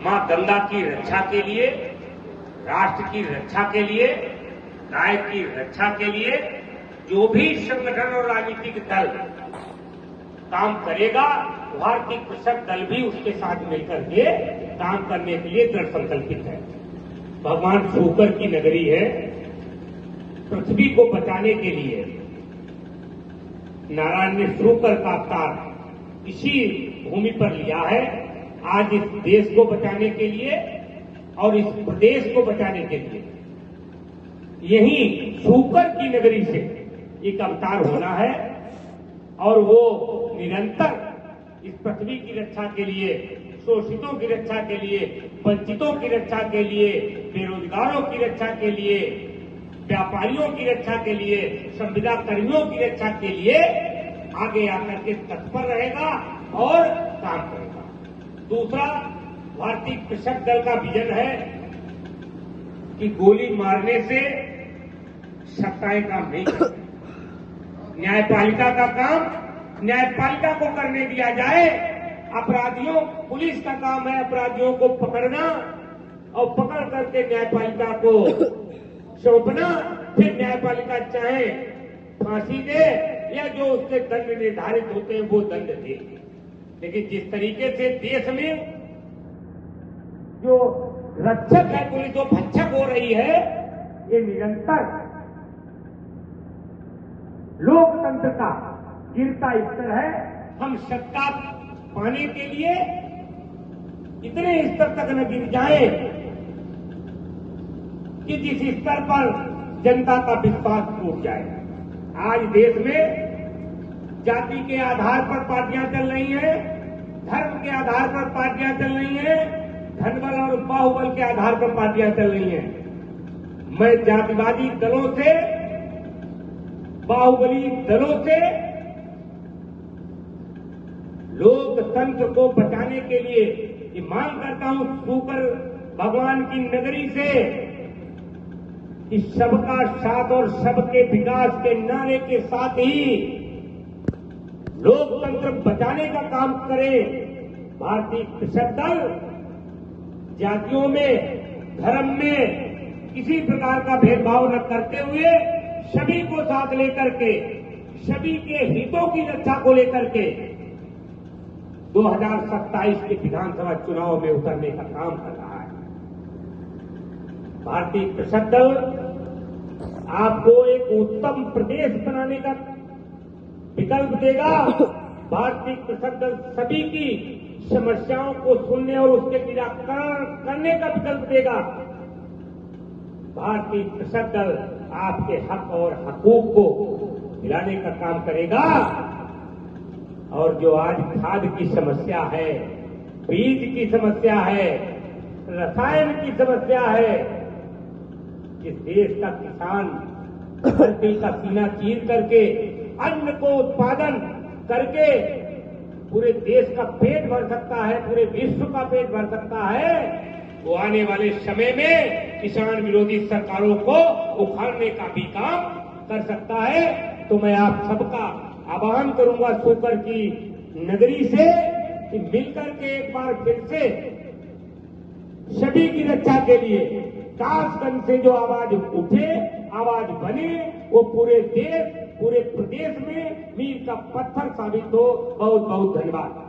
मां गंगा की रक्षा के लिए, राष्ट्र की रक्षा के लिए, गाय की रक्षा के लिए जो भी संगठन और राजनीतिक दल काम करेगा, भारतीय कृषक दल भी उसके साथ मिलकर के काम करने के लिए दृढ़ संकल्पित है। भगवान शुकर की नगरी है। पृथ्वी को बचाने के लिए नारायण ने शुकर का अवतार इसी भूमि पर लिया है। आज इस देश को बचाने के लिए और इस प्रदेश को बचाने के लिए यही शुकर की नगरी से एक अवतार होना है और वो निरंतर इस पृथ्वी की रक्षा के लिए, शोषितों की रक्षा के लिए, वंचितों की रक्षा के लिए, बेरोजगारों की रक्षा के लिए, व्यापारियों की रक्षा के लिए, संविदा कर्मियों की रक्षा के लिए आगे आकर के तत्पर रहेगा और काम करेगा। दूसरा, भारतीय कृषक दल का विजन है कि गोली मारने से सत्ताएं काम नहीं करती। न्यायपालिका का काम न्यायपालिका को करने दिया जाए। अपराधियों, पुलिस का काम है अपराधियों को पकड़ना और पकड़ करके न्यायपालिका को सौंपना। फिर न्यायपालिका चाहे फांसी दे या जो उसके दंड निर्धारित होते हैं वो दंड दे। लेकिन जिस तरीके से देश में जो रक्षक है पुलिस, जो भक्षक हो रही है, ये निरंतर लोकतंत्र का गिरता स्तर है। हम सत्ता पाने के लिए इतने स्तर तक न गिर जाए कि जिस स्तर पर जनता का विश्वास टूट जाए। आज देश में जाति के आधार पर पार्टियां चल रही हैं, धर्म के आधार पर पार्टियां चल रही हैं, धनबल और बाहुबल के आधार पर पार्टियां चल रही हैं। मैं जातिवादी दलों से, बाहुबली दलों से लोकतंत्र को बचाने के लिए ये मांग करता हूं शुकर भगवान की नगरी से कि सबका साथ और सबके विकास के नारे के साथ ही लोकतंत्र बचाने का काम करें। भारतीय कृषक दल जातियों में, धर्म में किसी प्रकार का भेदभाव न करते हुए सभी को साथ लेकर के, सभी के हितों की रक्षा को लेकर के 2027 के विधानसभा चुनाव में उतरने का काम कर रहा है। भारतीय कृषक दल आपको एक उत्तम प्रदेश बनाने का विकल्प देगा। भारतीय कृषक दल सभी की समस्याओं को सुनने और उसके निराकरण करने का विकल्प देगा। भारतीय कृषक दल आपके हक और हकूक को दिलाने का काम करेगा। और जो आज खाद की समस्या है, बीज की समस्या है, रसायन की समस्या है, इस देश का किसान धरती का सीना चीर करके अन्न को उत्पादन करके पूरे देश का पेट भर सकता है, पूरे विश्व का पेट भर सकता है, वो आने वाले समय में किसान विरोधी सरकारों को उखाड़ने का भी काम कर सकता है। तो मैं आप सबका आह्वान करूंगा शुकर की नगरी से कि मिलकर के एक बार फिर से सभी की रक्षा के लिए कासगंज से जो आवाज उठे, आवाज बने, वो पूरे देश, पूरे प्रदेश में मील का पत्थर साबित हो। बहुत बहुत धन्यवाद।